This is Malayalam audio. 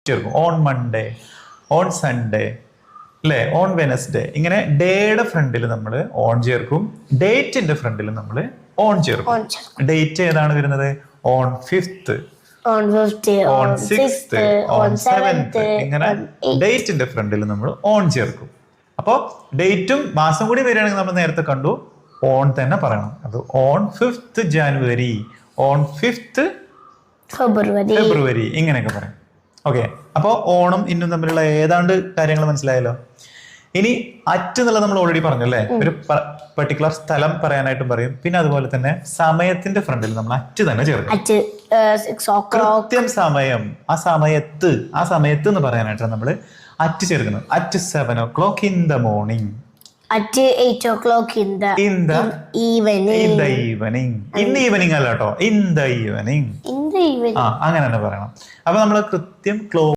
ചേർക്കും. ഓൺ മൺഡേ, ഓൺ സൺഡേ, അല്ലേ, ഓൺ വെനസ്ഡേ. ഇങ്ങനെ ഡേയുടെ ഫ്രണ്ടിൽ നമ്മൾ ഓൺ ചേർക്കും, ഡേറ്റിന്റെ ഫ്രണ്ടിൽ നമ്മൾ ഓൺ ചേർക്കും. ഡേറ്റ് ഏതാണ് വരുന്നത്? On 5th, on 50, on 6th, on 7th. ഇങ്ങനെ ഡേറ്റിന്റെ ഫ്രണ്ടിൽ നമ്മൾ ഓൺ ചേർക്കും. അപ്പോൾ ഡേറ്റും മാസം കൂടി വരികയാണെങ്കിൽ നമ്മൾ നേരത്തെ കണ്ടു ഓൺ തന്നെ പറയണം. അത് on 5th January, on 5th ഫെബ്രുവരി, ഇങ്ങനെയൊക്കെ പറയും. ഓക്കെ, അപ്പോൾ ഓണം ഇന്നും തമ്മിലുള്ള ഏതാണ്ട് കാര്യങ്ങൾ മനസ്സിലായല്ലോ. ഇനി അറ്റ് എന്നുള്ളത് നമ്മൾ ഓൾറെഡി പറഞ്ഞു അല്ലേ, ഒരു പെർട്ടിക്കുലർ സ്ഥലം പറയാനായിട്ടും പറയും. പിന്നെ അതുപോലെ തന്നെ സമയത്തിന്റെ ഫ്രണ്ടിൽ നമ്മൾ അറ്റ് തന്നെ ചേർക്കും. കൃത്യം സമയം, ആ സമയത്ത് എന്ന് പറയാനായിട്ടാണ് നമ്മൾ അറ്റ് ചേർക്കുന്നത്. At 7 o'clock in the morning, at 8 o'clock in the evening. In the evening അല്ല കേട്ടോ, in the evening. In the evening. അങ്ങനെ തന്നെ പറയണം. അപ്പൊ നമ്മൾ കൃത്യം